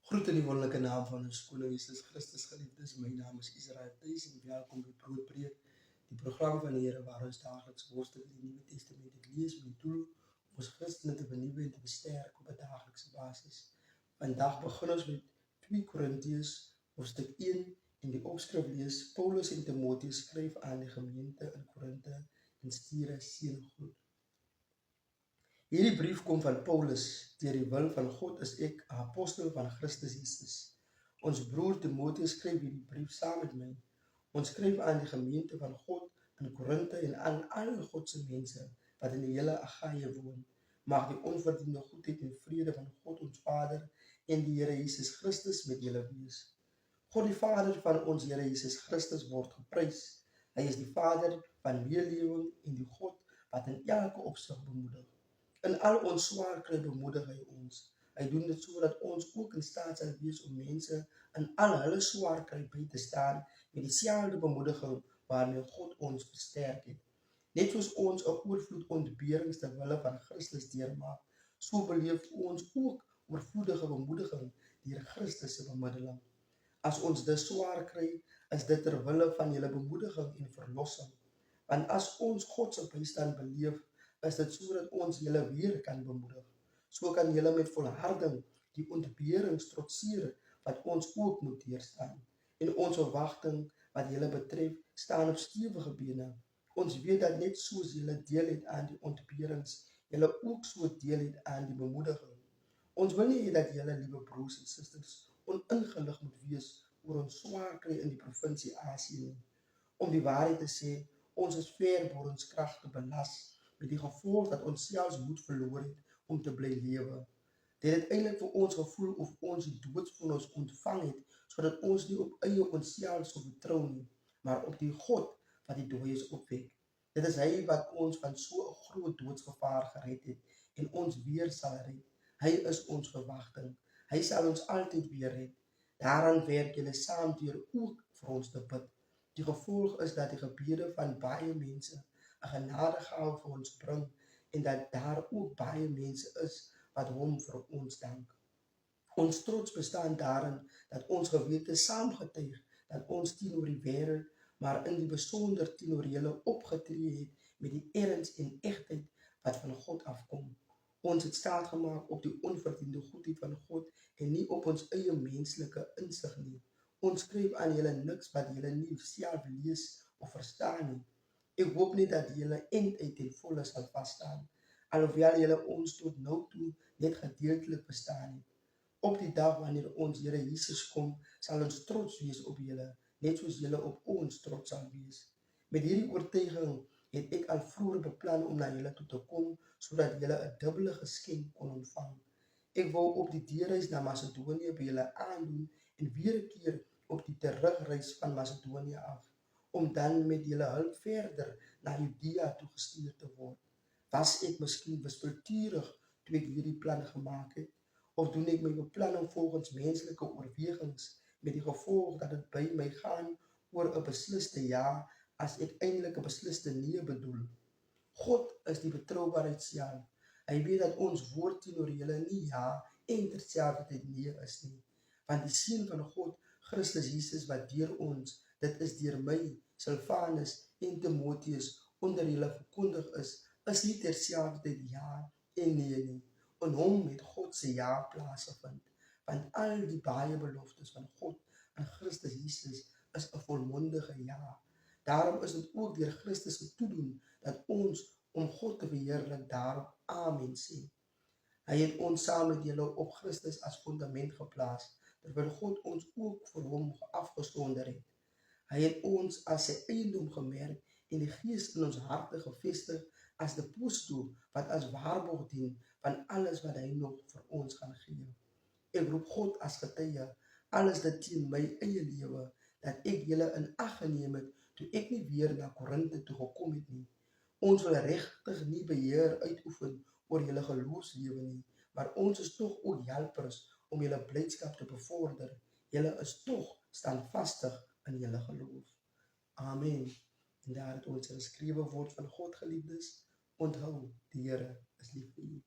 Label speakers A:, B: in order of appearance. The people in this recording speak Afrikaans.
A: Groet in die wonderlijke naam van ons koning Jesus Christus, geliefdes. My naam is Israel Thuis en welkom by Broodbreek, die program van die Here waar ons dagelijks worstel in die Nieuwe Testament het lees met die doel om ons Christene te vernuwe en te besterk op 'n daaglikse basis. Vandag begin ons met 2 Korintiërs hoofstuk 1 en die opskrif lees: Paulus en Timotheus skryf aan die gemeente in Korinthe en stuur 'n seëngroet. Hierdie brief kom van Paulus. Deur die wil van God is ek 'n apostel van Christus Jesus. Ons broer Timotheus skryf hierdie brief saam met my. Ons skryf aan die gemeente van God in Korinthe en aan al God se mense wat in die hele Agaïe woon. Mag die onverdiende goedheid en vrede van God ons Vader en die Here Jesus Christus met julle wees. God die Vader van ons Here Jesus Christus word geprys. Hy is die Vader van meelewing en die God wat in elke opsig bemoedig. In al ons swaar kry bemoedig hy ons. Hy doen dit sodat ons ook in staat sal wees om mense in al hulle swaar kry by te staan met dieselfde bemoediging waarmee God ons versterk het. Net soos ons 'n oorvloed ontberings ter wille van Christus deurmaak, so beleef ons ook oorvloedige bemoediging deur Christus se bemiddeling. As ons dus swaar kry, is dit ter wille van julle bemoediging en verlossing. Want as ons God se bystand beleef, is dit sodat ons julle weer kan bemoedig. So kan julle met volharding die ontberings trotseer wat ons ook moet deurstaan. En ons verwagting wat julle betref, staan op stewige bene. Ons weet dat net soos julle deel het aan die ontberings, julle ook so deel het aan die bemoediging. Ons wil nie hê dat julle, liewe broers en susters, oningelig moet wees oor ons swaar kry in die provinsie Asië nie. Om die waarheid te sê, ons is ver bo ons kragte belas, met die gevolg dat ons selfs moed verloor het om te bly lewe. Dit het eintlik vir ons gevoel of ons die doodsvonnis ontvang het, sodat ons nie op eie onsself sou vertrou nie, maar op die God wat die dooies opwek. Dit is hy wat ons van so 'n groot doodsgevaar gered het en ons weer sal red. Hy is ons verwagting. Hy sal ons altyd weer red. Daaraan werk julle saam deur ook vir ons te bid. Die gevolg is dat die gebede van baie mense 'n genadegawe vir ons bring en dat daar ook baie mense is wat hom vir ons dank. Ons trots bestaan daarin dat ons gewete saamgetuig dat ons teenoor die wêreld, maar in die besonder teenoor julle opgetree het met die erns en egtheid wat van God afkom. Ons het staat gemaak op die onverdiende goedheid van God en nie op ons eie menslike insig nie. Ons skryf aan julle niks wat julle nie self lees of verstaan nie. Ek hoop net dat julle einduit ten volle sal vasstaan, alhoewel julle ons tot nou toe net gedeeltelik verstaan het. Op die dag wanneer ons Here Jesus kom, sal ons trots wees op julle, net soos julle op ons trots sal wees. Met hierdie oortuiging het ek al vroeër beplan om na julle toe te kom, sodat julle 'n dubbele geskenk kon ontvang. Ek wou op die deurreis na Macedonië by julle aandoen en weer 'n keer op die terugreis van Macedonië af, om dan met julle hulp verder na Judea toe gestuur te word. Was ek miskien wispelturig toe ek hierdie plan gemaak het? Of doen ek my beplanning volgens menslike oorwegings met die gevolg dat dit by my gaan oor 'n besliste ja as ek eintlik 'n besliste nee bedoel? God is die betroubaarheid self. Hy weet dat ons woord teenoor julle nie ja en terselfdertyd nee is nie. Want die seun van God, Christus Jesus, wat deur ons, dit is deur my, Silvanus en Timotheus onder julle verkondig is nie terselfdertyd ja en nee nie. In hom het God se ja plaasgevind, want al die baie beloftes van God in Christus Jesus is 'n volmondige ja. Daarom is dit ook deur Christus se toedoen dat ons, om God te verheerlik, daarop amen sê. Hy het ons saam met julle op Christus as fundament geplaas, terwyl God ons ook vir hom afgesonder het. Hy het ons as sy eiendom gemerk en die Gees in ons harte gevestig as deposito wat as waarborg dien van alles wat hy nog vir ons gaan gee. Ek roep God as getuie, alles dit teen my eie lewe, dat ek julle in ag geneem het toe ek nie weer na Korinthe toe gekom het nie. Ons wil regtig nie beheer uitoefen oor julle geloofslewe nie, maar ons is tog ook helpers om julle blydskap te bevorder. Julle is tog standvastig in julle geloof. Amen. En daar het ons geskrewe woord van God, geliefdes, onthou, die Here is lief vir u.